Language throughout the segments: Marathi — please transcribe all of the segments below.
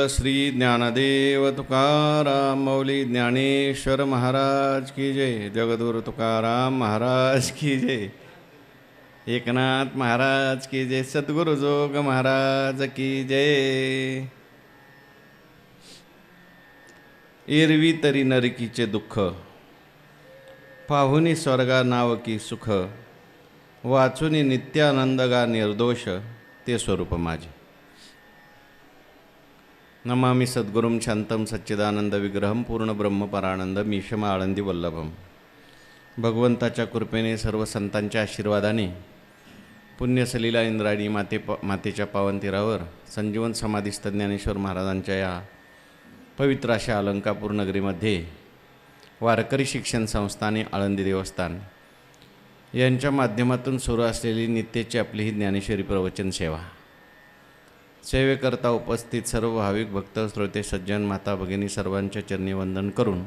श्री ज्ञानदेव तुकाराम मौली ज्ञानेश्वर महाराज की जय। जगद्गुरु तुकाराम महाराज की जय। एकनाथ महाराज की जय। सद्गुरु जोग महाराज की जय। एरवी तरी नरकीचे दुःख, पाहुनी स्वर्गा नाव की सुख, वाचुनी नित्यानंदगा निर्दोष, ते स्वरूप माझे। नमामि सद्गुरुं शांतं सच्चिदानंद विग्रहं पूर्ण ब्रह्मपरानंद मीशम आळंदी वल्लभम। भगवंताच्या कृपेने, सर्व संतांच्या आशीर्वादाने, पुण्यसलीला इंद्रायणी मातेच्या पावनतीरावर संजीवन समाधीस्थ ज्ञानेश्वर महाराजांच्या या पवित्र अशा अलंकापूर नगरीमध्ये वारकरी शिक्षण संस्थाने आळंदी देवस्थान यांच्या माध्यमातून सुरू असलेली नित्याची आपली ही ज्ञानेश्वरी प्रवचन सेवा, सेवेकरता उपस्थित सर्व भाविक भक्त श्रोते सज्जन माता भगिनी सर्वांच्या चरणी वंदन करून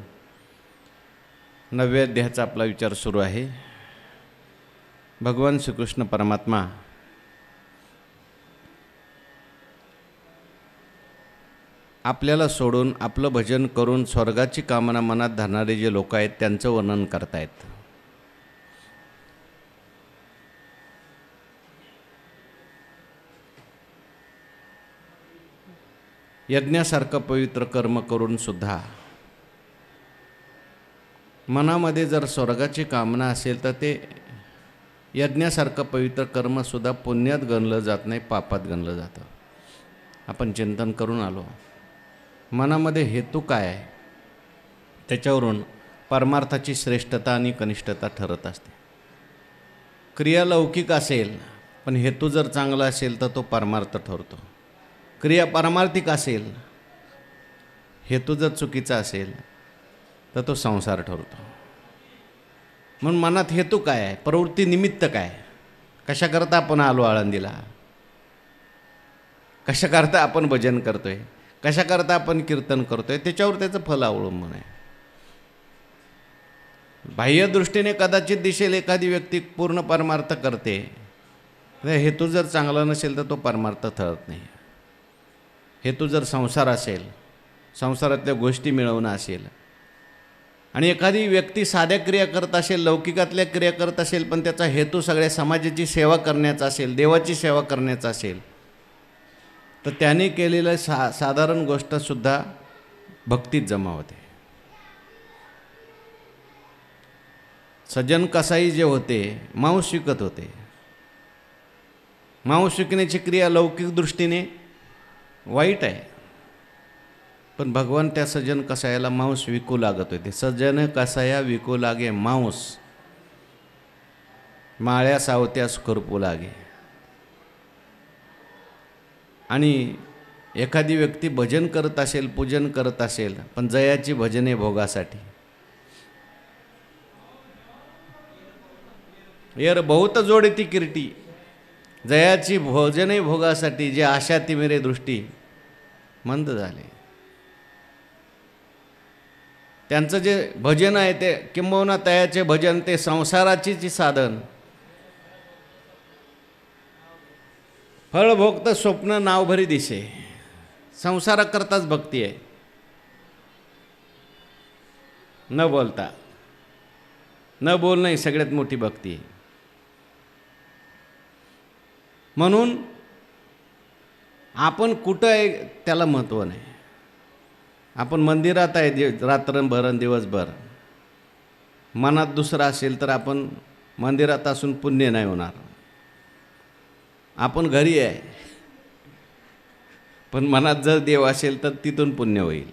9व्या अध्यायाचा आपला विचार सुरू आहे। भगवान श्रीकृष्ण परमात्मा आपल्याला सोडून आपलं भजन करून स्वर्गाची कामना मनात धरणारे जे लोक आहेत त्यांचं वर्णन करतायत। यज्ञासारखं पवित्र कर्म करून सुद्धा मनामध्ये जर स्वर्गाची कामना असेल तर ते यज्ञासारखं पवित्र कर्मसुद्धा पुण्यात गणलं जात नाही, पापात गणलं जातं। आपण चिंतन करून आलो, मनामध्ये हेतू काय आहे त्याच्यावरून परमार्थाची श्रेष्ठता आणि कनिष्ठता ठरत असते। क्रिया लौकिक असेल पण हेतू जर चांगला असेल तर तो परमार्थ ठरतो। क्रिया पारमार्थिक असेल, हेतू जर चुकीचा असेल तर तो संसार ठरतो। म्हणून मनात हेतू काय आहे, प्रवृत्ती निमित्त काय, कशाकरता आपण आलो आळंदीला, कशाकरता आपण भजन करतोय, कशाकरता आपण कीर्तन करतोय, त्याच्यावर त्याचं फल अवलंबून आहे। बाह्य दृष्टीने कदाचित दिसेल एखादी व्यक्ती पूर्ण परमार्थ करते, हेतू जर चांगला नसेल तर तो परमार्थ ठरत नाही। हेतू जर संसार असेल, संसारातल्या गोष्टी मिळवणं असेल, आणि एखादी व्यक्ती साध्या क्रिया करत असेल, लौकिकातल्या क्रिया करत असेल, पण त्याचा हेतू सगळ्या समाजाची सेवा करण्याचा असेल, देवाची सेवा करण्याचा असेल, तर त्याने केलेलं साधारण गोष्टसुद्धा भक्तीत जमा होते। सज्जन कसाई जे होते मांस विकत होते। मांस विकण्याची क्रिया लौकिक दृष्टीने वाईट आहे, पण भगवान त्या सज्जन कसायाला मांस विकू लागत होते। सज्जन कसाया विकू लागे मांस, माळ्या सावत्यास करपू लागे। आणि एखादी व्यक्ती भजन करत असेल, पूजन करत असेल, पण जयाची भजने भोगासाठी, यार बहुत जोडती कीर्ती, जयाची भोजने भोगासाठी जे आशा तिमिरे दृष्टी मंद झाले। त्यांचं जे भजन आहे ते किंबहुना तयाचे भजन ते संसाराचीच साधन, फळ भोगत स्वप्न नावभरी दिसे, संसाराकरताच भक्ती आहे। न बोलता, न बोलणं ही सगळ्यात मोठी भक्ती आहे। म्हणून आपण कुठं आहे त्याला महत्त्व नाही। आपण मंदिरात आहे रात्रभर दिवसभर, मनात दुसरा असेल तर आपण मंदिरात असून पुण्य नाही होणार। आपण घरी आहे पण मनात जर देव असेल तर तिथून पुण्य होईल।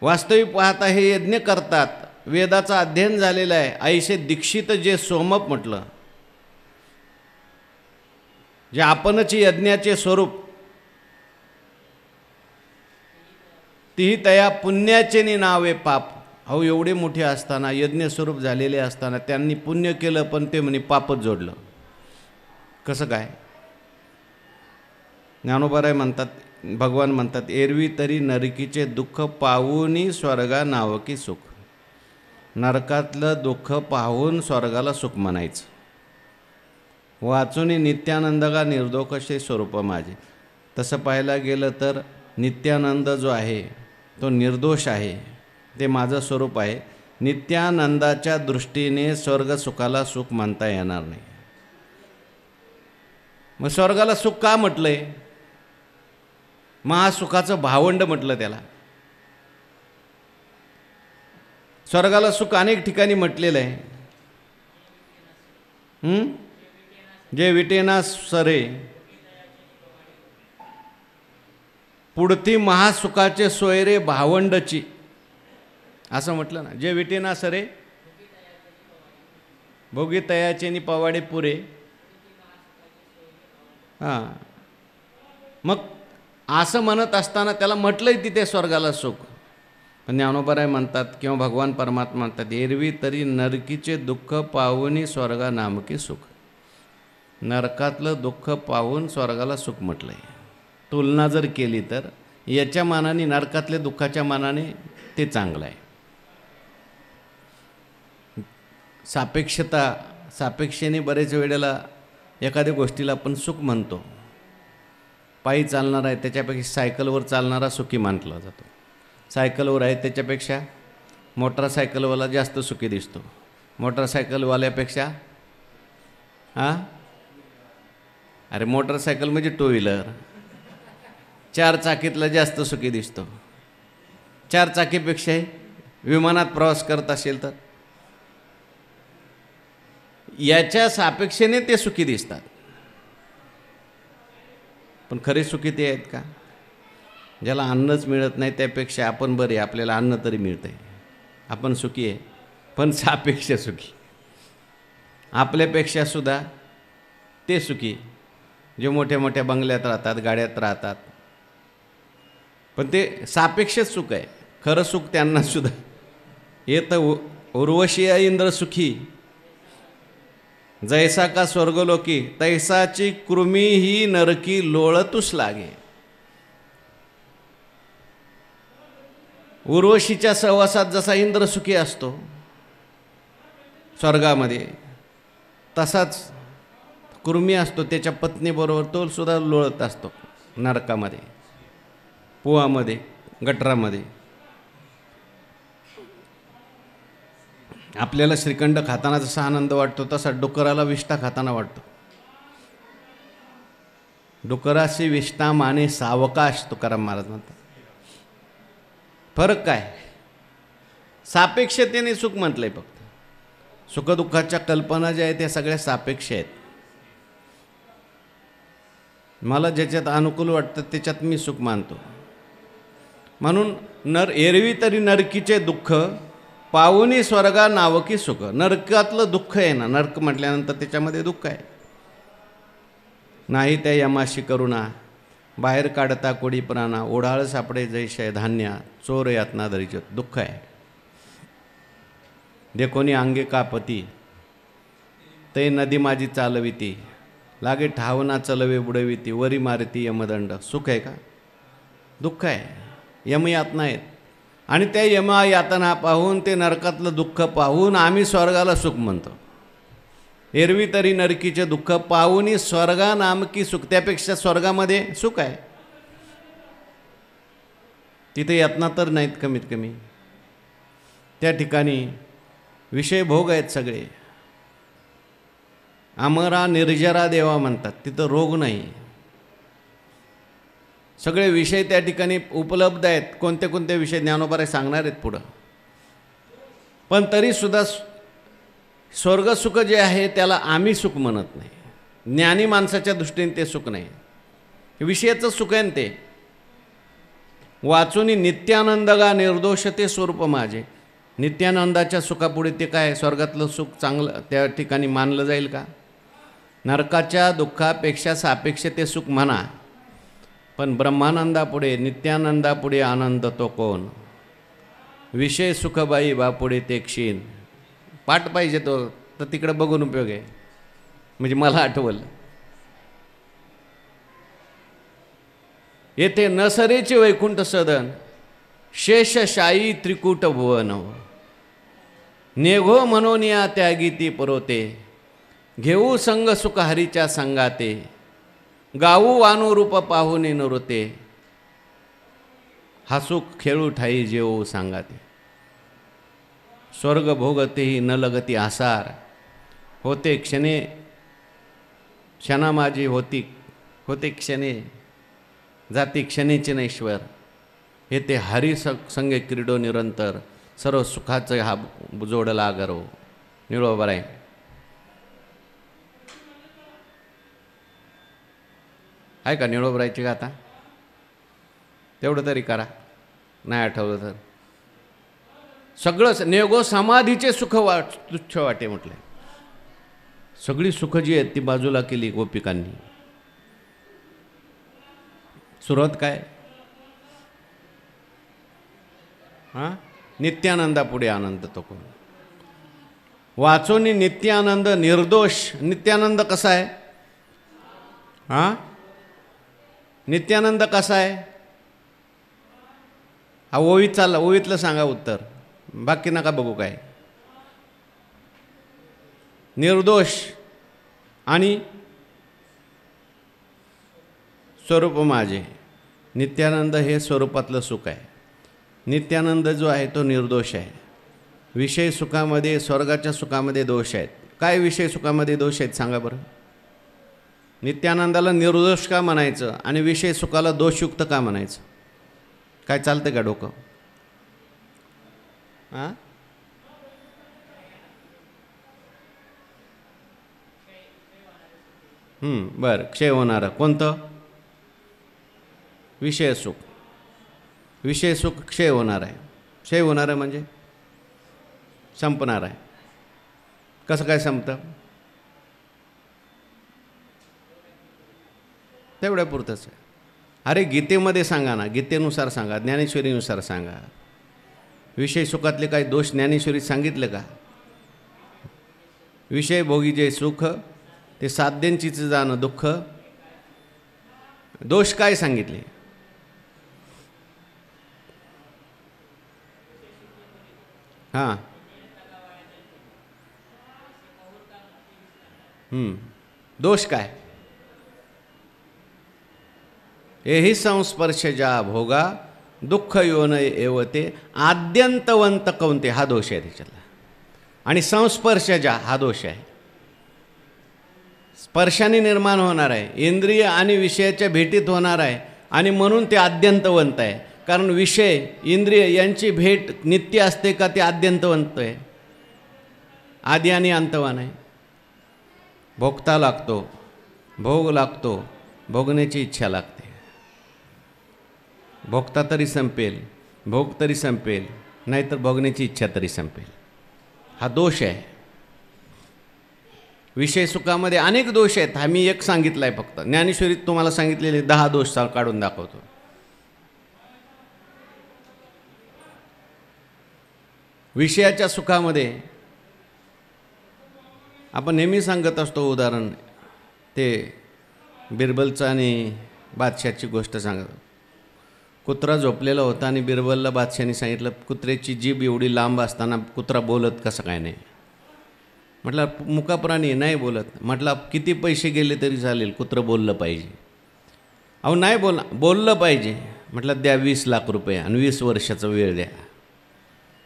वास्तविक पाहता हे यज्ञ करतात, वेदाचा अध्ययन झालेला आहे। ऐसे दीक्षित जे सोमप म्हटलं, जे आपणच यज्ञाचे स्वरूप, तीही तया पुण्याचे नावे पाप। अहो एवढे मोठे असताना, यज्ञ स्वरूप झालेले असताना त्यांनी पुण्य केलं, पण ते म्हणे पापच जोडलं। कसं काय? ज्ञानोबाराय म्हणतात, भगवान म्हणतात, एरवी तरी नरकीचे दुःख पाहूनी स्वर्गा नावकी सुख। नरकातलं दुःख पाहून स्वर्गाला सुख म्हणायचं। वाचुनी नित्यानंदगा निर्दोष स्वरूप माझे। तसं पाहायला गेलं तर नित्यानंद जो आहे तो निर्दोष आहे, ते माझं स्वरूप आहे. नित्यानंदाच्या दृष्टीने स्वर्ग सुखाला सुख मानता येणार नाही. मग स्वर्गाला सुख का म्हटलंय? महासुखाचं भावंड म्हटलं त्याला. स्वर्गाला सुख अनेक ठिकाणी म्हटलेलं आहे. जे विटेना सरे पुढती महासुखाचे सोयरे भावंडची, असं म्हटलं ना. जे विटेना सरे भोगी तयाचे नि पवाडे पुरे. हां, मग असं म्हणत असताना त्याला म्हटलंय तिथे स्वर्गाला सुख. पण ज्ञानोबराय म्हणतात किंवा भगवान परमात्मा म्हणतात, एरवी तरी नरकीचे दुःख पाहून स्वर्गा नामकी सुख. नरकातलं दुःख पाहून स्वर्गाला सुख म्हटलंय. तुलना जर केली तर याच्या मानाने नरकातल्या दुःखाच्या मानाने ते चांगलं आहे. सापेक्षेने बरेच वेळेला एखाद्या गोष्टीला आपण सुख म्हणतो. पायी चालणार आहे त्याच्यापेक्षा सायकलवर चालणारा सुखी मानला जातो. सायकलवर आहे त्याच्यापेक्षा मोटरसायकलवाला जास्त सुखी दिसतो. मोटरसायकलवाल्यापेक्षा अरे मोटरसायकल म्हणजे टू व्हीलर, 4 चाकीतला जास्त सुखी दिसतो. 4 चाकीपेक्षा विमानात प्रवास करत असेल तर याच्या सापेक्षेने ते सुखी दिसतात. पण खरे सुखी ते आहेत का? ज्याला अन्नच मिळत नाही त्यापेक्षा आपण बरे, आपल्याला अन्न तरी मिळतंय, आपण सुखी आहे. पण सापेक्ष सुखी आपल्यापेक्षा सुद्धा ते सुखी जे मोठ्या मोठ्या बंगल्यात राहतात, गाड्यात राहतात. पण ते सापेक्षच सुख आहे. खरं सुख त्यांना सुद्धा येतं. उर्वशीय इंद्र सुखी जैसा का स्वर्गलोकी, तैसाची कृमी ही नरकी लोळतुस लागे. उर्वशीच्या सहवासात जसा इंद्र सुखी असतो स्वर्गामध्ये, तसाच कृमी असतो त्याच्या पत्नीबरोबर, तो सुद्धा लोळत असतो नरकामध्ये, पुवामध्ये, गटरामध्ये. आपल्याला श्रीखंड खाताना जसा आनंद वाटतो तसा डुकराला विष्ठा खाताना वाटतो. डुकराशी विष्ठा माने सावकाश, तुकाराम महाराज म्हणतात. फरक काय? सापेक्षतेने सुख म्हटलंय फक्त. सुखदुःखाच्या कल्पना ज्या आहेत त्या सगळ्या सापेक्ष आहेत. मला ज्याच्यात अनुकूल वाटतं त्याच्यात मी सुख मानतो. म्हणून एरवी तरी नरकीचे दुःख पाहुनी स्वर्गा नावकी सुख. नरकातलं दुःख आहे ना, नरक म्हटल्यानंतर त्याच्यामध्ये दुःख आहे. नाही त्या यमाशी करुणा, बाहेर काढता कोडी प्राणा, ओढाळ सापडे जैशय धान्य, चोर यातना दरीच. दुःख आहे. देखोनी अंगे कापती, ते नदी माझी चालविती, लागे ठावना चलवे बुडविती, वरी मारती यमदंड. सुख आहे का? दुःख आहे. यमयातना आहेत. आणि त्या यमयातना पाहून, ते नरकातलं दुःख पाहून आम्ही स्वर्गाला सुख म्हणतो. एरवी तरी नरकीचे दुःख पाहून स्वर्गा नामकी सुख. त्यापेक्षा स्वर्गामध्ये सुख आहे. तिथे यातना तर नाहीत कमीत कमी. त्या ठिकाणी विषय भोग आहेत सगळे. अमरा निर्जरा देवा म्हणतात. तिथं रोग नाही. सगळे विषय त्या ठिकाणी उपलब्ध आहेत. कोणते कोणते विषय ज्ञानोबराय सांगणार आहेत पुढं. पण तरीसुद्धा स्वर्गसुख जे आहे त्याला आम्ही सुख म्हणत नाही. ज्ञानी माणसाच्या दृष्टीने ते सुख नाही. विषयाचं सुख आहे ते. वाचून नित्यानंद गा निर्दोषते स्वरूप माझे. नित्यानंदाच्या सुखापुढे ते काय स्वर्गातलं सुख चांगलं त्या ठिकाणी मानलं जाईल का? नरकाच्या दुःखापेक्षा सापेक्ष ते सुख म्हणा, पण ब्रह्मानंदापुढे, नित्यानंदापुढे आनंद तो कोण? विषय सुखबाई बापुढे ते क्षीण. पाठ पाहिजे तो तर तिकडे बघून उपयोग आहे. म्हणजे मला आठवलं, येथे नसरेचे वैकुंठ सदन, शेषशायी त्रिकूट भुवन. नेघो मनोनिया त्यागी ती परोते, घेऊ संग सुख हरीच्या संगाते. गाऊ वानू रूप पाहुने नृते, हसू खेळू ठाई जेऊ सांगाते. स्वर्ग भोगतेही न लगती आसार, होते क्षणे क्षणा माझी होते क्षणे, जाती क्षणेचे नैश्वर. हे ते हरी संगे क्रीडो निरंतर, सर्व सुखाचं हा जोडला गरो. निळोबर आहे. आहे का निळोबरायची गाथा? तेवढं तरी करा, नाही आठवलं तर. सगळंच नेगो समाधीचे सुख तुच्छ वाटे म्हटले. सगळी सुख जी आहेत ती बाजूला केली गोपिकांनी. सुरुवात काय? हां, नित्यानंदा पुढे आनंद तो कोण. वाचोनी नित्यानंद निर्दोष. नित्यानंद कसा आहे? हां, नित्यानंद कसा आहे? हा ओवीत चालला, ओवीतलं सांगा उत्तर, बाकी नका बघू काय. निर्दोष आणि स्वरूप माझे. नित्यानंद हे स्वरूपातलं सुख आहे. नित्यानंद जो आहे तो निर्दोष आहे. विषय सुखामध्ये, स्वर्गाच्या सुखामध्ये दोष आहेत. काय विषय सुखामध्ये दोष आहेत सांगा बरं? नित्यानंदाला निर्दोष का म्हणायचं आणि विषय सुखाला दोषयुक्त का म्हणायचं? काय चालतं का डोकं? हां, बरं. क्षय होणारं कोणतं? विषय सुख. विषय सुख क्षय होणार आहे. क्षय होणार आहे म्हणजे संपणार आहे. कसं काय संपतं? तेवढ्या पुरतंच आहे. अरे गीतेमध्ये सांगा ना, गीतेनुसार सांगा, ज्ञानेश्वरीनुसार सांगा. विषय सुखातले काही दोष ज्ञानेश्वरीत सांगितलं का? विषय भोगी जे सुख, ते साध्यांचीच जाणं दुःख. दोष काय सांगितले? हां, दोष काय? एही संस्पर्श ज्या भोगा, दुःख योन एवते आद्यंतवंत कौंते. हा दोष आहे त्याच्यातला. आणि संस्पर्श ज्या, हा दोष आहे. स्पर्शाने निर्माण होणार आहे, इंद्रिय आणि विषयाच्या भेटीत होणार आहे, आणि म्हणून ते आद्यंतवंत आहे. कारण विषय इंद्रिय यांची भेट नित्य असते का? ते आद्यंतवंत आहे. आदी आणि अंतवान आहे. भोगता लागतो, भोग लागतो, भोगण्याची इच्छा लागते. भोगता तरी संपेल, भोग तरी संपेल, नाहीतर भोगण्याची इच्छा तरी संपेल. हा दोष आहे. विषय सुखामध्ये अनेक दोष आहेत. हा मी एक सांगितला आहे फक्त. ज्ञानेश्वरीत तुम्हाला सांगितलेले 10 दोष काढून दाखवतो. विषयाच्या सुखामध्ये आपण नेहमी सांगत असतो उदाहरण, ते बिरबलचं आणि बादशाहची गोष्ट सांगत. कुत्रा झोपलेला होता आणि बिरबलला बादशाहाने सांगितलं, कुत्र्याची जीभ एवढी लांब असताना कुत्रा बोलत कसं काय नाही? म्हटलं मुका प्राणी नाही बोलत. म्हटलं किती पैसे गेले तरी चालेल, कुत्रं बोललं पाहिजे. अहो नाही बोललं पाहिजे. म्हटलं द्या 20 लाख रुपये आणि 20 वर्षाचा वेळ द्या.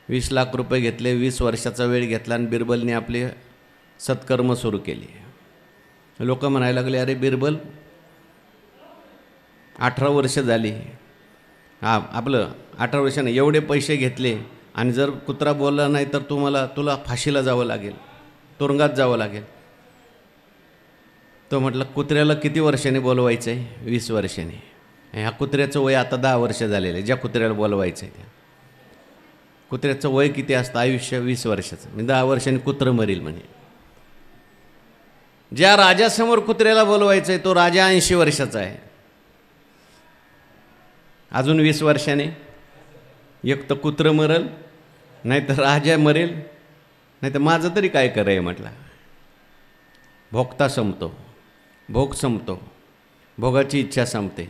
20 लाख रुपये घेतले, 20 वर्षाचा वेळ घेतला आणि बिरबलने आपले सत्कर्म सुरू केले. लोक म्हणायला लागले, अरे बिरबल 18 वर्ष झाली, आपलं 18 वर्षाने एवढे पैसे घेतले आणि जर कुत्रा बोलला नाही तर तुला फाशीला जावं लागेल, तुरुंगात जावं लागेल. तो म्हटलं कुत्र्याला किती वर्षाने बोलवायचं आहे? 20 वर्षाने. ह्या कुत्र्याचं वय आता 10 वर्ष झालेलं आहे. ज्या कुत्र्याला बोलवायचं आहे त्या कुत्र्याचं वय किती असतं? आयुष्य 20 वर्षाचं. म्हणजे 10 वर्षांनी कुत्रं मरेल म्हणे. ज्या राजासमोर कुत्र्याला बोलवायचं आहे तो राजा 80 वर्षाचा आहे. अजून 20 वर्षाने एक तर कुत्रं मरेल, नाही तर राजा मरेल, नाही तर माझं तरी काय करायचं म्हटलं. भोगता संपतो, भोग संपतो, भोगाची इच्छा संपते.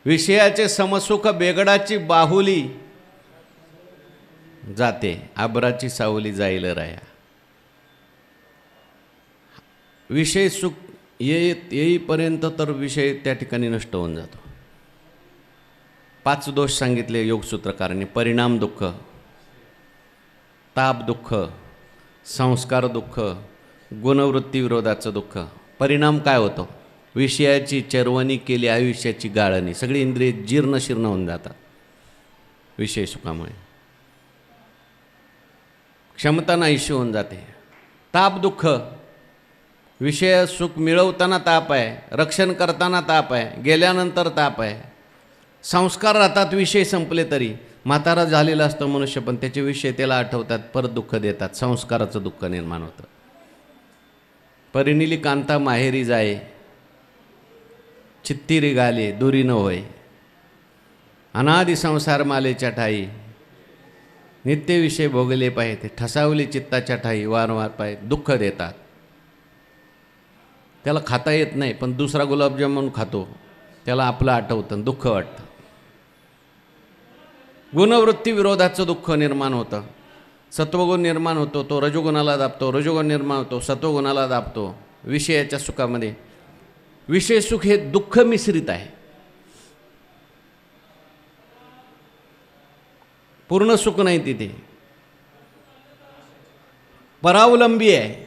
विषयाचे समसुख बेगडाची बाहुली जाते, आबराची सावली जाईल राया. विषय सुख येईपर्यंत तर विषय त्या ठिकाणी नष्ट होऊन जातो. 5 दोष सांगितले योगसूत्रकारांनी. परिणाम दुःख, ताप दुःख, संस्कार दुःख, गुणवृत्ती विरोधाचं दुःख. परिणाम काय होतो? विषयाची चरवणी केली आयुष्याची गाळणी. सगळी इंद्रिय जीर्ण शीर्ण होऊन जातात विषय सुखामुळे. क्षमता नाहीशी होऊन जाते. ताप दुःख, विषय सुख मिळवताना ताप आहे, रक्षण करताना ताप आहे, गेल्यानंतर ताप आहे. संस्कार राहतात विषय संपले तरी. म्हातारा झालेला असतो मनुष्य, पण त्याचे विषय त्याला आठवतात, परत दुःख देतात. संस्काराचं दुःख निर्माण होतं. परिणिली कांता माहेरी जाये, चित्ती गाले दुरी न होय. अनादि संसार मालेच्या ठाई, नित्य विषय भोगले पाहिजे. ठसावली चित्ताच्या ठाई, वारंवार पाहिजे. दुःख देतात. त्याला खाता येत नाही, पण दुसरा गुलाबजामुन खातो, त्याला आपलं आठवतं, दुःख वाटतं. गुणवृत्ती विरोधाचं दुःख निर्माण होतं. सत्वगुण निर्माण होतो, तो रजोगुणाला दाबतो. रजोगुण निर्माण होतो, सत्वगुणाला दाबतो. विषयाच्या सुखामध्ये विषय सुख हे दुःख मिश्रित आहे. पूर्ण सुख नाही तिथे. परावलंबी आहे.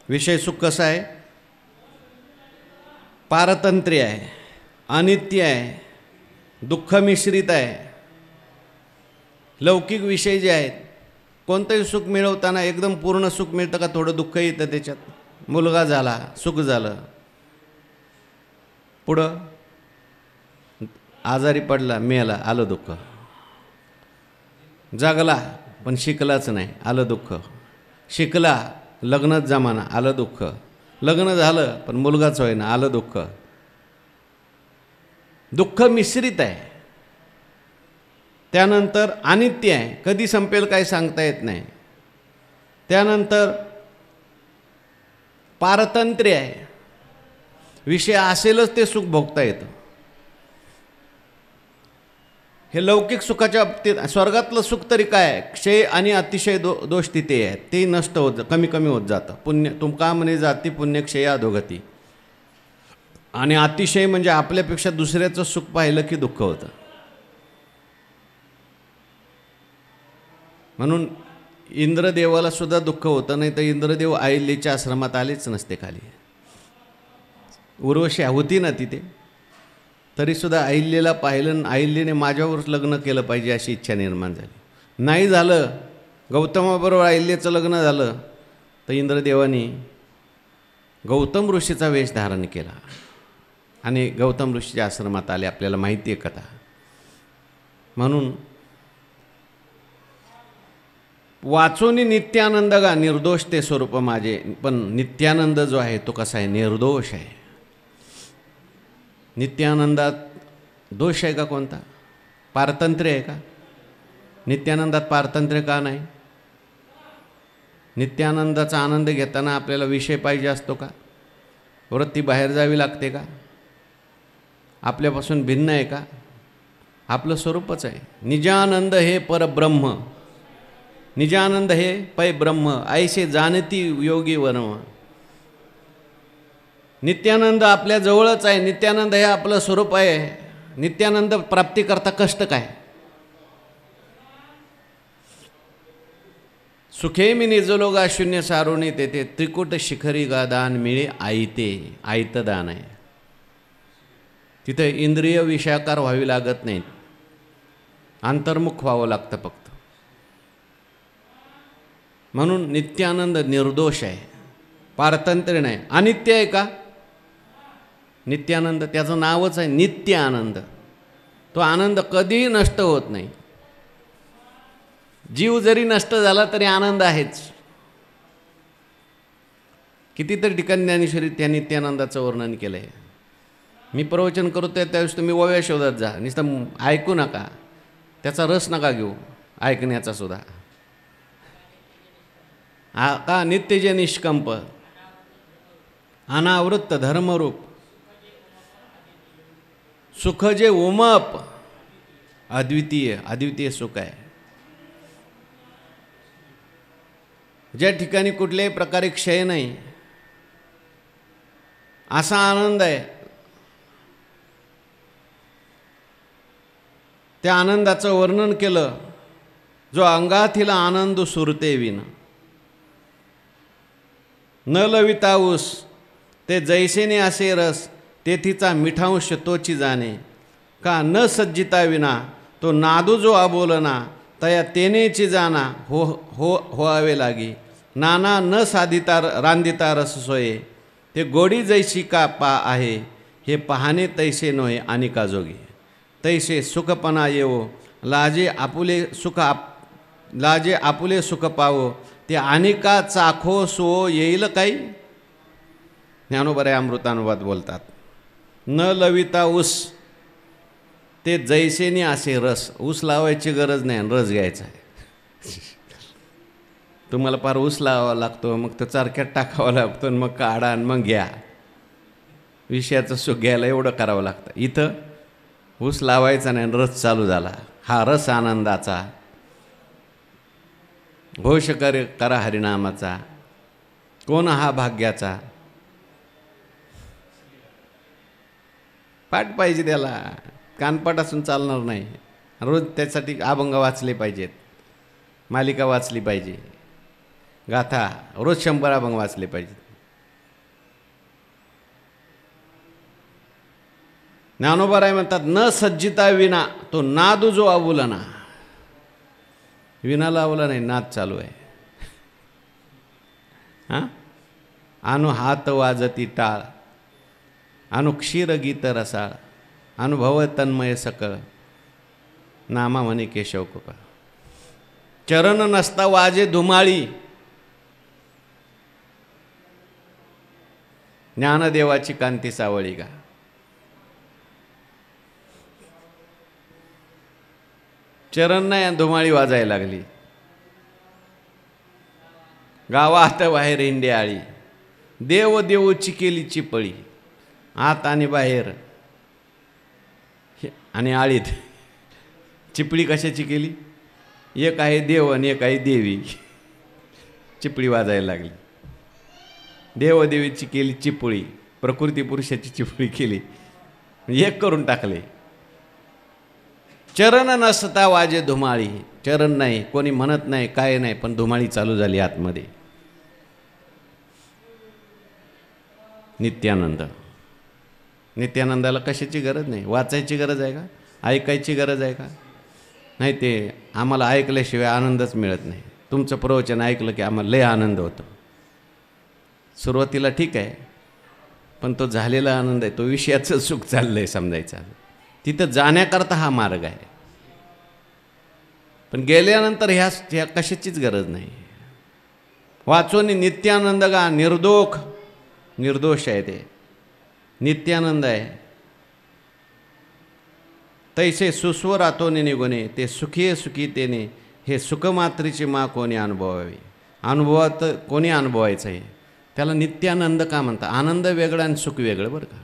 विषय सुख कसं आहे? पारतंत्र्य आहे, अनित्य आहे, दुःख मिश्रित आहे. लौकिक विषय जे आहेत, कोणतंही सुख मिळवताना एकदम पूर्ण सुख मिळतं का? थोडं दुःख येतं त्याच्यात. मुलगा झाला, सुख झालं. पुढं आजारी पडला, मेला, आलं दुःख. जगला पण शिकलाच नाही, आलं दुःख. शिकला, लग्नात जमाना, आलं दुःख. लग्न झालं पण मुलगाच होईना, आलं दुःख. दुःख मिश्रित आहे. त्यानंतर अनित्य आहे, कधी संपेल काय सांगता येत नाही. त्यानंतर पारतंत्र्य आहे, विषय असेलच ते सुख भोगता येतं. हे लौकिक सुखाच्या बाबतीत. स्वर्गातलं सुख तरी काय? क्षय आणि अतिशय दोष तिथे आहेत. ते नष्ट होत, कमी कमी होत जातं. पुण्य तुमका म्हणे जाती पुण्यक्षय अधोगती. आणि अतिशय म्हणजे आपल्यापेक्षा दुसऱ्याचं सुख पाहिलं की दुःख होतं. म्हणून इंद्रदेवाला सुद्धा दुःख होतं. नाही तर इंद्रदेव अहिल्याच्या आश्रमात आलेच नसते खाली. उर्वशी होती ना तिथे, तरीसुद्धा अहिल्याला पाहिलं. अहिल्याने माझ्यावरच लग्न केलं पाहिजे अशी इच्छा निर्माण झाली. नाही झालं, गौतमाबरोबर अहिल्याचं लग्न झालं, तर इंद्रदेवाने गौतम ऋषीचा वेश धारण केला आणि गौतम ऋषीच्या आश्रमात आले. आपल्याला माहिती आहे कथा. म्हणून वाचोनी नित्यानंद गा निर्दोष ते स्वरूप माझे. पण नित्यानंद जो आहे तो कसा आहे? निर्दोष आहे. नित्यानंदात दोष आहे का कोणता? पारतंत्र्य आहे का? नित्यानंदात पारतंत्र्य का नाही? नित्यानंदाचा आनंद घेताना आपल्याला विषय पाहिजे असतो का? वृत्ती बाहेर जावी लागते का? आपल्यापासून भिन्न आहे का? आपलं स्वरूपच आहे. निजानंद हे परब्रह्म. निजानंद हे पै ब्रह्म. ऐसे जाणती योगी वर्म. नित्यानंद आपल्या जवळच आहे. नित्यानंद हे आपलं स्वरूप आहे. नित्यानंद प्राप्तीकरता कष्ट काय? सुखे मी निजलो गा शून्य सारुणी तेथे त्रिकुट शिखरी गा दान मिळे आयते. आयतं दान आहे. तिथे इंद्रिय विषयाकार व्हावी लागत नाहीत. अंतर्मुख व्हावं लागतं फक्त. म्हणून नित्यानंद निर्दोष आहे, पारतंत्र्य नाही. अनित्य आहे का? नित्यानंद त्याचं नावच आहे नित्य आनंद. तो आनंद कधीही नष्ट होत नाही. जीव जरी नष्ट झाला तरी आनंद आहेच. कितीतरी ठिकाणी ज्ञानेश्वरीत त्या नित्यानंदाचं वर्णन केलं आहे. मी प्रवचन करतो त्यावेळेस तुम्ही ओव्या शोधत जा. नुसतं ऐकू नका, त्याचा रस नका घेऊ ऐकण्याचा सुद्धा. का नित्य जे निष्कंप अनावृत्त धर्मरूप सुख जे उमप अद्वितीय. अद्वितीय सुख आहे. ज्या ठिकाणी कुठल्याही प्रकारे क्षय नाही, असा आनंद आहे. त्या आनंदाचं वर्णन केलं. जो अंगातील आनंद सुरते विन न लविता ऊस ते जैसेने असे रस तेथीचा मिठांश तोची जाणे का न सज्जिता विना तो नादू जो आबोलना तया तेनेची जाना हो हो होआवे लागी नाना न साधिता रांदिता रस सोये ते गोडी जैशी का पा आहे हे पाहणे तैसे नोहे आणि काजोगी तैसे सुखपणा येवो लाजे आपुले सुख पावो ते अनिका चाखो सो येईल काही. ज्ञानोबराय अमृतानुवाद बोलतात. न लविता ऊस ते जैसेने असे रस. ऊस लावायची गरज नाही, रस घ्यायचा आहे. तुम्हाला फार ऊस लावावा लागतो, मग तो चारक्यात टाकावा लागतो, मग काढा आणि मग घ्या. विषयाचं सुख घ्यायला एवढं करावं लागतं. इथं ऊस लावायचा नाही, रस चालू झाला. हा रस आनंदाचा. घोष करा हरिनामाचा. कोण हा भाग्याचा. पाठ पाहिजे त्याला, कानपाट असून चालणार नाही. रोज त्यासाठी अभंग वाचले पाहिजेत, मालिका वाचली पाहिजे, गाथा रोज 100 अभंग वाचले पाहिजेत. ज्ञानोबराय म्हणतात न सज्जिता विना तो नादू जो आबुलना. विना लावला नाही, नाद चालू आहे. हां अनु हात वाजती टाळ अनु क्षीर गीत रसाळ अनुभव तन्मय सकळ नामा म्हणे केशव कृपा. चरण नसता वाजे धुमाळी ज्ञानदेवाची कांती सावळी गा. चरण नाही, धुमाळी वाजायला लागली. गावात बाहेर इंडियाळी देव देऊची केली चिपळी. आत आणि बाहेर आणि आळीत चिपळी कशाची केली. एक आहे देव आणि एक आहे देवी. चिपळी वाजायला लागली. देवदेवीची केली चिपळी, प्रकृती पुरुषाची चिपळी केली, एक करून टाकले. चरण नसता वाजे धुमाळी. चरण नाही, कोणी म्हणत नाही, काय नाही, पण धुमाळी चालू झाली आतमध्ये. नित्यानंद. नित्यानंदाला कशाची गरज नाही. वाचायची गरज आहे का, ऐकायची गरज आहे का. नाही, ते आम्हाला ऐकल्याशिवाय आनंदच मिळत नाही. तुमचं प्रवचन ऐकलं की आम्हाला लय आनंद होतो. सुरुवातीला ठीक आहे, पण तो झालेला आनंद आहे, तो विषयाचं सुख चाललं आहे समजायचं. तिथं जाण्याकरता हा मार्ग आहे, पण गेल्यानंतर ह्या कशाचीच गरज नाही. वाचून नित्यानंद गा. निर्दोष आहे ते. नित्यानंद आहे. तैसे सुस्वर आतोने निगुणे ते सुखी सुखीतेने हे सुखमात्रीची मा कोणी अनुभवावी. अनुभवात कोणी अनुभवायचं आहे त्याला नित्यानंद का म्हणतात. आनंद वेगळा आणि सुख वेगळं बरं का.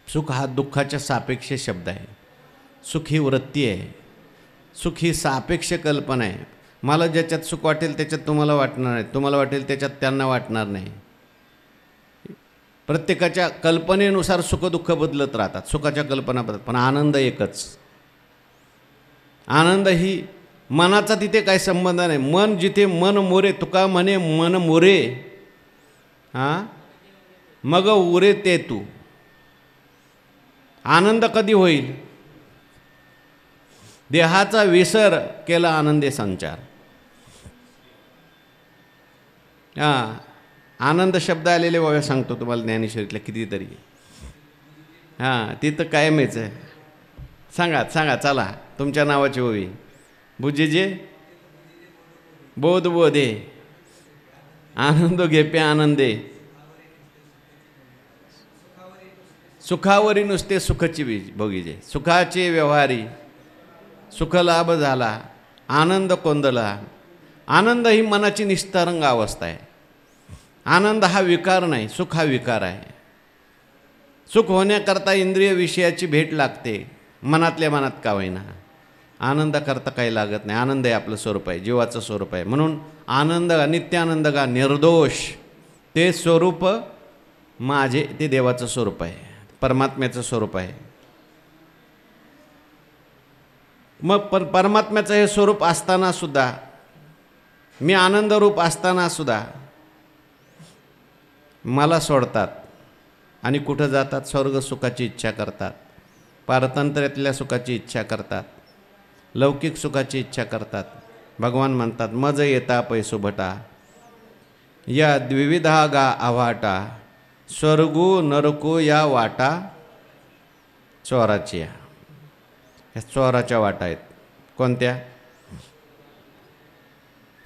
सुख हा दुःखाच्या सापेक्ष शब्द आहे. सुख ही वृत्ती आहे. सुख ही सापेक्ष कल्पना आहे. मला ज्याच्यात सुख वाटेल त्याच्यात तुम्हाला वाटणार नाही, तुम्हाला वाटेल त्याच्यात त्यांना वाटणार नाही. प्रत्येकाच्या कल्पनेनुसार सुख दुःख बदलत राहतात. सुखाच्या कल्पना बदलत, पण आनंद एकच. आनंद ही मनाचा तिथे काही संबंध नाही. मन जिथे मन मोरे, तुका म्हणे मन मोरे हां मग उरे ते तू. आनंद कधी होईल. देहाचा विसर केला आनंदे संचार. हां आनंद शब्द आलेले बाबा सांगतो तुम्हाला ज्ञानेश्वरीतल्या कितीतरी. हां तिथं कायमच आहे. सांगा चला तुमच्या नावाची ओवी. बुजेजे बोध बोधे आनंद घेपे आनंदे सुखावरी नुसते सुखची बीज भोगीजे. सुखाचे व्यवहारी सुखलाभ झाला आनंद कोंदला. आनंद ही मनाची निस्तरंग अवस्था आहे. आनंद हा विकार नाही, सुख हा विकार आहे. सुख होण्याकरता इंद्रिय विषयाची भेट लागते, मनातल्या मनात का होईना. आनंद करता काही लागत नाही. आनंद आहे आपलं स्वरूप आहे, जीवाचं स्वरूप आहे. म्हणून आनंद नित्यानंद गा निर्दोष ते स्वरूप माझे ते देवाचं स्वरूप आहे, परमात्म्याचं स्वरूप आहे. मग परमात्म्याचं हे स्वरूप असताना सुद्धा, मी आनंदरूप असताना सुद्धा मला सोडतात आणि कुठं जातात? स्वर्ग सुखाची इच्छा करतात, पारतंत्र्यातल्या सुखाची इच्छा करतात, लौकिक सुखाची इच्छा करतात. भगवान म्हणतात, मज येता पैसुभटा या द्विविधा गा आव्हाटा, स्वर्गो नरको या वाटा चोराची. या चोराच्या वाटा आहेत. कोणत्या?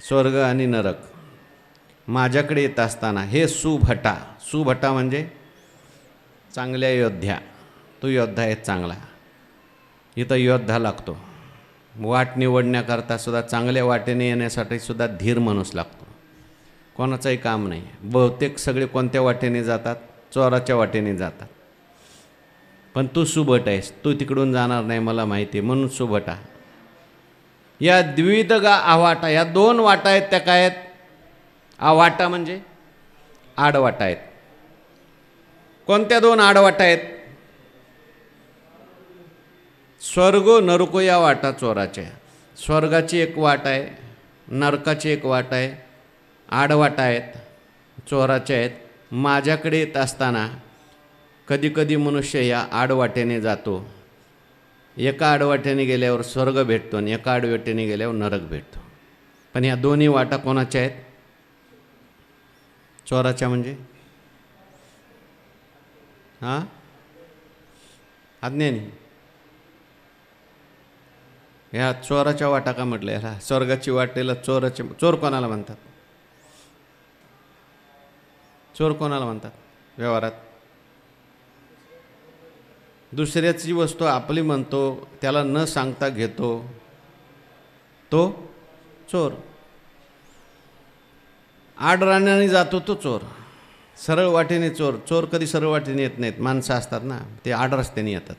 स्वर्ग आणि नरक. माझ्याकडे येत असताना हे सुभटा, सुभटा म्हणजे चांगल्या योद्ध्या, तो योद्धा आहे चांगला. इथं योद्धा लागतो. वाट निवडण्याकरता सुद्धा, चांगल्या वाटेने येण्यासाठी सुद्धा धीर माणूस लागतो. कोणाचंही काम नाही. बहुतेक सगळे कोणत्या वाटेने जातात? चोराच्या वाटेने जातात. पण तू सुभट आहेस, तू तिकडून जाणार नाही मला माहिती आहे, म्हणून सुभटा. या द्विविध गा आवाटा, या दोन वाटा आहेत. त्या काय आहेत? आवाटा म्हणजे आडवाटा आहेत. कोणत्या दोन आडवाटा आहेत? स्वर्ग नरको या वाटा चोराच्या. स्वर्गाची एक वाट आहे, नरकाची एक वाट आहे, आडवाटा आहेत, चोराच्या आहेत. माझ्याकडे येत असताना कधीकधी मनुष्य या आडवाटेने जातो. एका आडवाटेने गेल्यावर स्वर्ग भेटतो आणि एका आडवाटेने गेल्यावर नरक भेटतो. पण या दोन्ही वाटा कोणाच्या आहेत? चोराच्या. म्हणजे हां, अज्ञानी. ह्या चोराच्या वाटा का म्हटलं? ह्याला स्वर्गाची वाटेला चोराचे. चोर कोणाला म्हणतात? चोर कोणाला म्हणतात व्यवहारात? दुसऱ्याची वस्तू आपली म्हणतो, त्याला न सांगता घेतो, तो चोर. आडराण्याने जातो तो चोर. सरळ वाटेने चोर. चोर कधी सरळ वाटेने येत नाहीत. माणसं असतात ना, ते आड रस्त्याने येतात.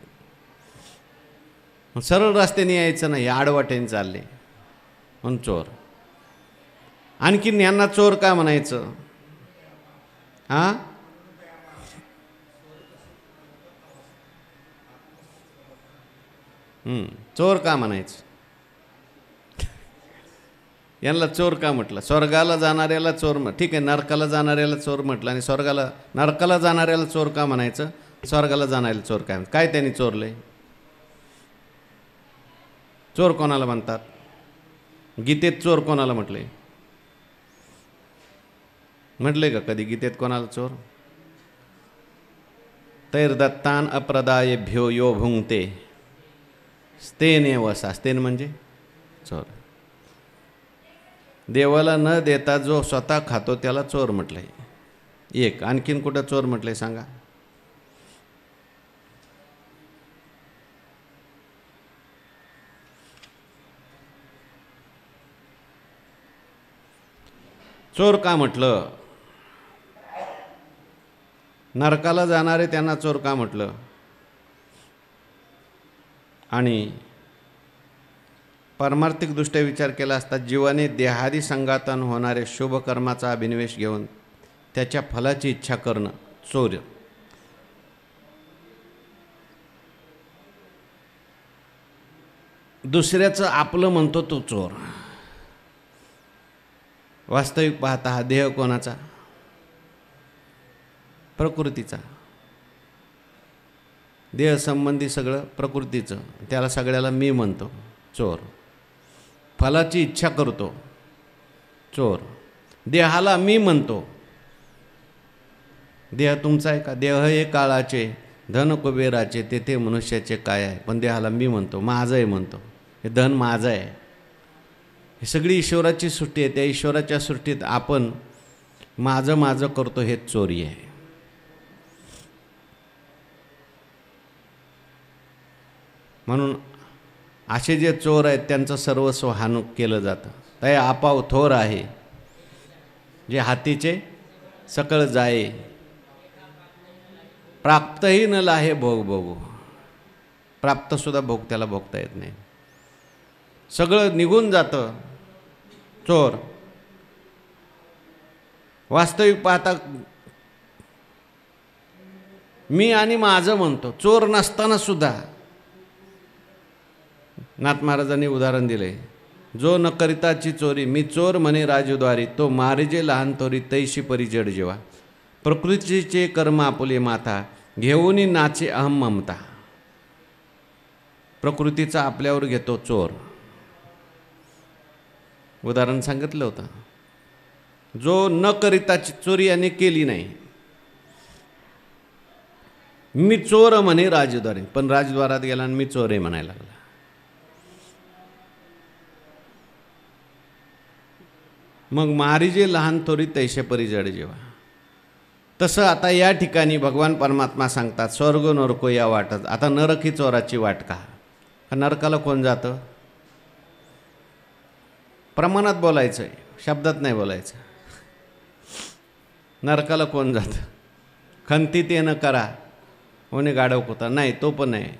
सरळ रस्त्याने यायचं नाही, आडवाटेने चालले म्हणून चोर. आणखीन यांना चोर का म्हणायचं? हां, चोर का म्हणायचं? यांना चोर का म्हटलं? स्वर्गाला जाणाऱ्याला चोर ठीक आहे, नरकाला जाणाऱ्याला चोर म्हटलं, आणि नरकाला जाणाऱ्याला चोर का म्हणायचं? स्वर्गाला जाणाऱ्याला चोर काय? काय त्यांनी चोरले? चोर कोणाला म्हणतात? गीतेत चोर कोणाला म्हटले? म्हटले का कधी गीतेत कोणाला चोर? तैर्दत्तान अप्रदायेभ्यो यो भुंक्ते स्तेने वसा. स्तेन म्हणजे चोर. देवाला न देता जो स्वतः खातो त्याला चोर म्हटलंय. एक आणखीन कुठं चोर म्हटलंय सांगा? चोर का म्हटलं? नरकाला जाणारे त्यांना चोर का म्हटलं? आणि पारमार्थिकदृष्ट्या विचार केला असता जीवाने देहादी संघातन होणारे शुभ कर्माचा अभिनिवेश घेऊन त्याच्या फलाची इच्छा करणं चोर. दुसऱ्याचं आपलं म्हणतो तो चोर. वास्तविक पाहता हा देह कोणाचा? प्रकृतीचा. देह संबंधी सगळं प्रकृतीचं, त्याला सगळ्याला मी म्हणतो चोर. फलाची इच्छा करतो चोर. देहाला मी म्हणतो. देह तुमचा आहे का? देह हे काळाचे, धन कुबेराचे, तेथे मनुष्याचे काय आहे? पण देहाला मी म्हणतो, माझं आहे म्हणतो. हे धन माझं आहे. ही सगळी ईश्वराची सृष्टी आहे. त्या ईश्वराच्या सृष्टीत आपण माझं माझं करतो, हे चोरी आहे. म्हणून असे जे चोर आहेत त्यांचं सर्वस्व हाणूक केलं जातं. ते आपाव थोर आहे जे हातीचे सकळ जाये, प्राप्तही न लाहे भोग भोगू. प्राप्तसुद्धा भोग त्याला भोगता येत नाही. सगळं निघून जातं चोर. वास्तविक पाहता मी आणि माझं म्हणतो, चोर नसताना सुद्धा. नाथ महाराजांनी उदाहरण दिले, जो न करिताची चोरी मी चोर म्हणे राजद्वारी, तो मारिजे लहान तोरी तैशी परी जड जेवा. प्रकृतीचे कर्म आपुले माथा, घेऊनी नाचे अहम ममता. प्रकृतीचा आपल्यावर घेतो चोर. उदाहरण सांगितलं होतं. जो न करिताची चोरी याने केली नाही, मी चोर म्हणे राजद्वारी, पण राजद्वारात गेला आणि मी चोर आहे म्हणायला लागला. मग मारिजे लहान तोरी तैसे परी जड जेवा. तसं आता या ठिकाणी भगवान परमात्मा सांगतात, स्वर्ग नरको या वाटत. आता नरक ही चोराची वाट का? नरकाला कोण जातं? प्रमाणात बोलायचं आहे, शब्दात नाही बोलायचं. नरकाला कोण जातं? खंती ते न करा कोणी गाढव कोता नाही, तो पण नाही.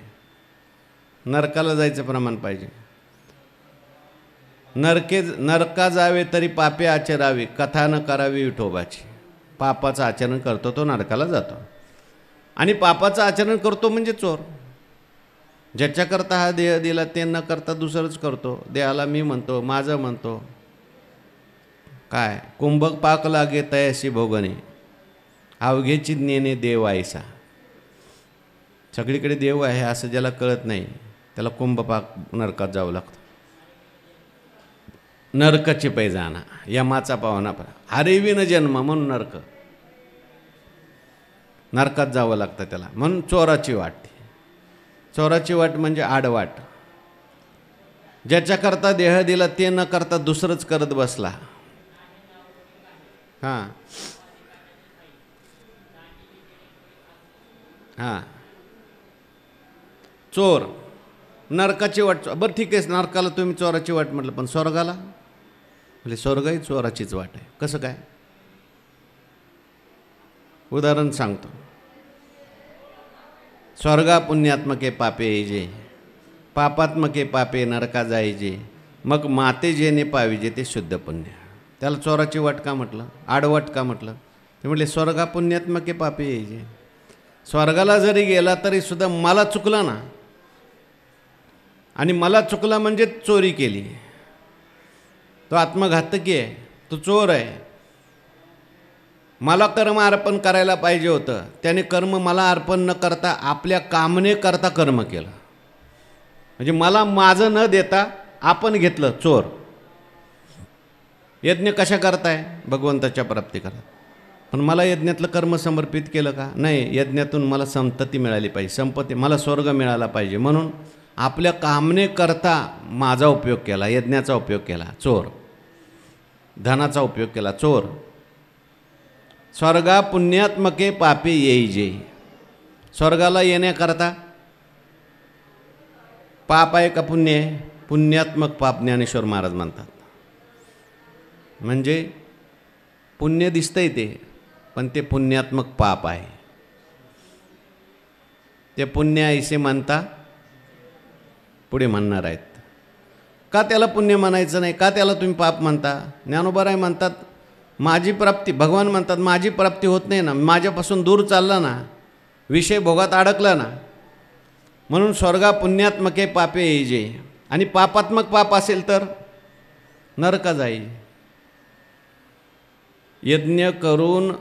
नरकाला जायचं प्रमाण पाहिजे. नरका जावे तरी पापे आचरावी, कथा न करावी विठोबाची. पापाचं आचरण करतो तो नरकाला जातो. आणि पापाचं आचरण करतो म्हणजे चोर. ज्याच्याकरता हा देह दिला ते न करता दुसरंच करतो. देहाला मी म्हणतो, माझं म्हणतो. काय कुंभक पाक लागे तयाशी भोगणे, अवघेची ज्ञेने देव आयसा. सगळीकडे देव आहे असं ज्याला कळत नाही त्याला कुंभपाक नरकात जावं लागतं. नरकाची पैजाना यमाचा पावना पर हरेविन जन्म म्हणून नरकात जावं लागतं त्याला. म्हणून चोराची वाट. चोराची वाट म्हणजे आडवाट. ज्याच्याकरता देह दिला ते न करता दुसरंच करत बसला. हां हां चोर नरकाची वाट. बरं ठीक आहे, नरकाला तुम्ही चोराची वाट म्हटलं, पण स्वर्गाला म्हणजे स्वर्गही चोराचीच वाट आहे. कसं काय? उदाहरण सांगतो. स्वर्गा पुण्यात्मके पापे येजे, पापात्मके पापे नरका जायजे, मग माते जेने पाविजे ते शुद्ध पुण्य. त्याला चोराची वाट का म्हटलं? आडवाट का म्हटलं? ते म्हटले स्वर्गा पुण्यात्मके पापे येजे. स्वर्गाला जरी गेला तरी सुद्धा मला चुकला ना, आणि मला चुकला म्हणजे चोरी केली, तो आत्मघातकी आहे, तो चोर आहे. मला कर्म अर्पण करायला पाहिजे होतं, त्याने कर्म मला अर्पण न करता आपल्या कामने करता कर्म केलं. म्हणजे मला माझं न देता आपण घेतलं. चोर. यज्ञ कशा करताय? भगवंताच्या प्राप्ती करा. पण मला यज्ञातलं कर्म समर्पित केलं का? नाही. यज्ञातून मला संतती मिळाली पाहिजे, संपत्ती, मला स्वर्ग मिळाला पाहिजे, म्हणून आपल्या कामने करता माझा उपयोग केला, यज्ञाचा उपयोग केला. चोर. धनाचा उपयोग केला. चोर. स्वर्गा पुण्यात्मके पापे येईजे. स्वर्गाला येण्याकरता पाप आहे का पुण्य आहे? पुण्यात्मक पाप ज्ञानेश्वर महाराज म्हणतात. म्हणजे पुण्य दिसतंय ते, पण ते पुण्यात्मक पाप आहे. ते पुण्य ऐसे म्हणता पुढे म्हणणार आहेत. का त्याला पुण्य म्हणायचं नाही? का त्याला तुम्ही पाप म्हणता? ज्ञानोबाराय म्हणतात माझी प्राप्ती, भगवान म्हणतात माझी प्राप्ती होत नाही ना, माझ्यापासून दूर चालला ना, विषय भोगात अडकला ना, म्हणून स्वर्गा पुण्यात्मके पापे येजे. आणि पापात्मक पाप असेल तर नरका जाई. यज्ञ करून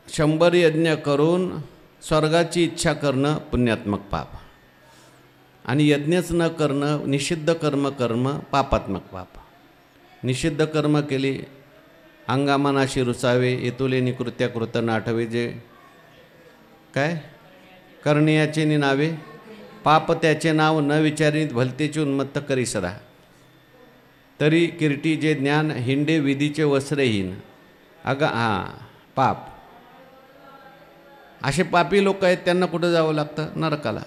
100 यज्ञ करून स्वर्गाची इच्छा करणं पुण्यात्मक पाप, आणि यज्ञच न करणं, निषिद्ध कर्म पापात्मक पाप. निषिद्ध कर्म केली, अंगामनाशी रुचावे, येतुले निकृत्या कृत नाठवे, जे काय करण्याचे नावे, पाप त्याचे नाव न विचारित भलतेचे उन्मत्त करी सदा. तरी किरटी जे ज्ञान हिंडे विधीचे वस्त्रहीन. पाप. असे पापी लोक आहेत, त्यांना कुठं जावं लागतं? नरकाला.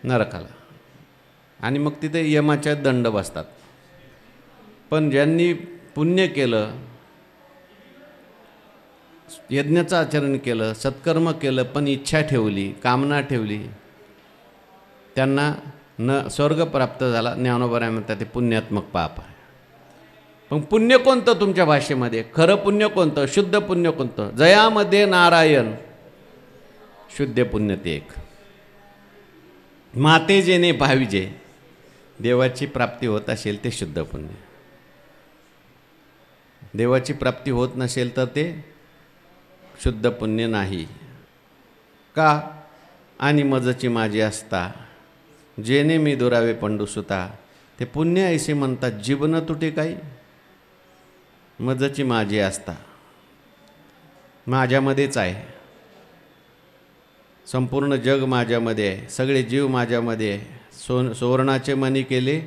नरकाला. आणि मग तिथे यमाच्या दंड बसतात. पण ज्यांनी पुण्य केलं, यज्ञाचं आचरण केलं, सत्कर्म केलं, पण इच्छा ठेवली, कामना ठेवली, त्यांना स्वर्ग प्राप्त झाला. ज्ञानोबराय म्हणतात ते पुण्यात्मक पाप आहे. पण पुण्य कोणतं तुमच्या भाषेमध्ये? खरं पुण्य कोणतं? शुद्ध पुण्य कोणतं? जयामध्ये नारायण, शुद्ध पुण्य ते एक. माते जेने भाविजे, देवाची प्राप्ती होत असेल ते शुद्ध पुण्य. देवाची प्राप्ती होत नसेल तर ते शुद्ध पुण्य नाही. का? आणि मजची माझी असता, जेने मी दुरावे पंडुसुता. ते पुण्य ऐसे म्हणतात, जीवन तुटे काही. मजची माझी असता, माझ्यामध्येच आहे. संपूर्ण जग माझ्यामध्ये आहे, सगळे जीव माझ्यामध्ये आहे. सुवर्णाचे मणी केले,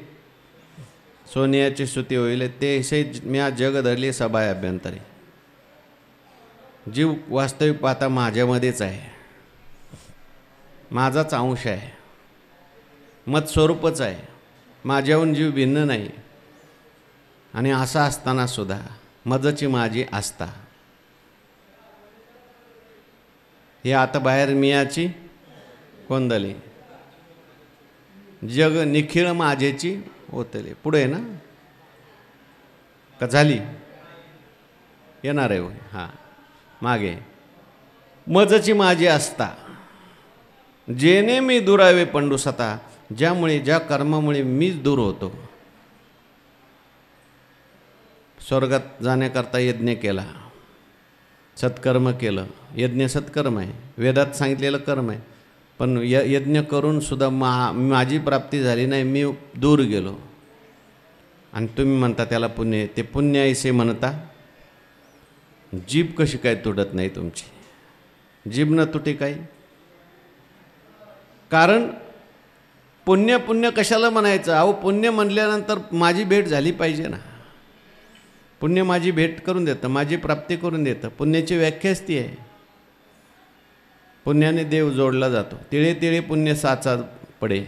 सोन्याचे सुती होईल, ते असे म्या जग धरले सभा अभ्यंतरी. जीव वास्तविक पाहता माझ्यामध्येच आहे, माझाच अंश आहे, मत स्वरूपच आहे, माझ्याहून जीव भिन्न नाही. आणि असं असताना सुद्धा मजची माझी आस्था. हे आता बाहेर मियाची कोंदली, जग निखिळ माझेची ओतले. पुढे ना का झाली? येणार आहे. हां, मागे मजची माझी आस्था, जेने मी दुरावे पंडुसता. ज्यामुळे, ज्या कर्मामुळे मीच दूर होतो. स्वर्गात जाण्याकरता यज्ञ केला, सत्कर्म केलं. यज्ञ सत्कर्म आहे, वेदात सांगितलेलं कर्म आहे. पण यज्ञ करून सुद्धा माझी प्राप्ती झाली नाही, मी दूर गेलो. आणि तुम्ही म्हणता त्याला पुण्य. ते पुण्य ऐसे म्हणता. जीभ कशी काय तुटत नाही तुमची? जीभ न तुटे काही? कारण पुण्य पुण्य कशाला म्हणायचं? अहो, पुण्य म्हणल्यानंतर माझी भेट झाली पाहिजे ना. पुण्य माझी भेट करून देतं, माझी प्राप्ती करून देतं. पुण्याची व्याख्याच ती आहे. पुण्याने देव जोडला जातो. तिळे तिळे पुण्य साचा पडे,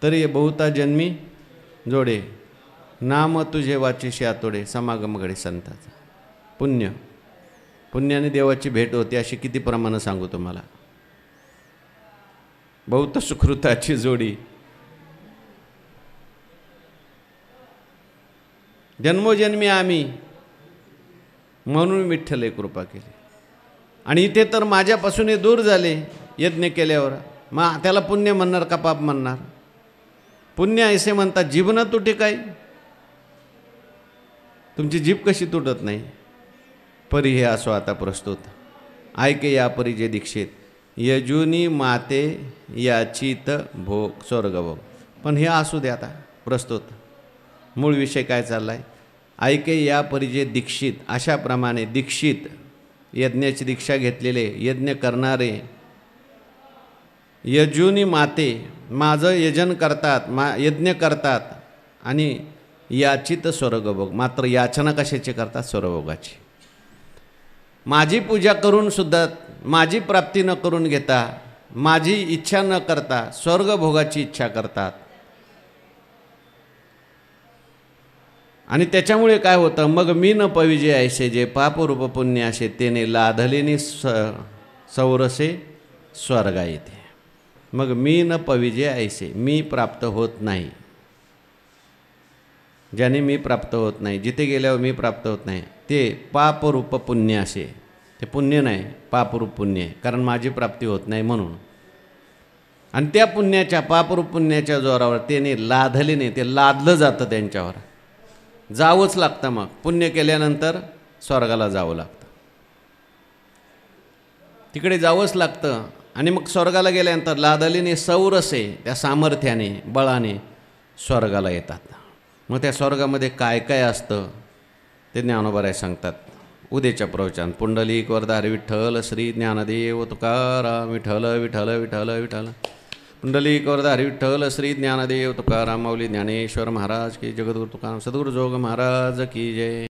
तरी बहुता जन्मी जोडे. नाम तुझे वाचिशी आतोडे, समागम घडे संताचा. पुण्य, पुण्याने देवाची भेट होते. अशी किती प्रमाणं सांगू तुम्हाला. बहुत सुकृताची जोडी. जन्मोजन्मी आम्ही, म्हणून विठ्ठल कृपा केली. आणि इथे तर माझ्यापासून हे दूर झाले यज्ञ केल्यावर. मग त्याला पुण्य म्हणणार का पाप म्हणणार? पुण्य ऐसे म्हणतात, जीभ न तुटे काय? तुमची जीभ कशी तुटत नाही? परी हे असो आता प्रस्तुत. ऐके या परी जे दीक्षित, यजुनी माते याचित भोग स्वर्गभोग. पण हे असू दे आता प्रस्तुत. मूळ विषय काय चालला आहे? ऐके या परिजे दीक्षित. अशाप्रमाणे दीक्षित, यज्ञाची दीक्षा घेतलेले, यज्ञ करणारे, यजुनी माते, माझं यजन करतात, यज्ञ करतात. आणि याचित स्वर्गभोग. मात्र याचना कशाची करतात? स्वर्गभोगाची. माझी पूजा करून सुद्धा माझी प्राप्ती न करून घेता, माझी इच्छा न करता स्वर्गभोगाची इच्छा करतात. आणि त्याच्यामुळे काय होतं? मग मी न पविजे ऐसे, जे पापरूप पुण्य असे तेने लाधलेनी सौरसे स्वर्गा येते. मग मी न पविजे ऐसे, मी प्राप्त होत नाही. ज्याने मी प्राप्त होत नाही, जिथे गेल्यावर मी प्राप्त होत नाही, ते पापरूप पुण्य असे. ते पुण्य नाही, पापरूप पुण्य आहे. कारण माझी प्राप्ती होत नाही म्हणून. आणि त्या पुण्याच्या, पापरूप पुण्याच्या जोरावर त्याने लाधलेने, ते लादलं जातं त्यांच्यावर. जावंच लागतं. मग पुण्य केल्यानंतर स्वर्गाला जावं लागतं, तिकडे जावंच लागतं. आणि मग स्वर्गाला गेल्यानंतर लादलीने सौरसे, त्या सामर्थ्याने, बळाने स्वर्गाला येतात. मग त्या स्वर्गामध्ये काय काय असतं ते ज्ञानोबाराय सांगतात उद्याच्या प्रवचन. पुंडलिक वरदा हरी विठ्ठल श्री ज्ञानदेव तुकाराम. विठ्ठल विठ्ठल विठ्ठल विठ्ठल. पुंडलिक वरदा हरी विठ्ठल श्री ज्ञानदेव तुकाराम. माऊली ज्ञानेश्वर महाराज की, जगद्गुरु तुकाराम सद्गुरु जोग महाराज की जय.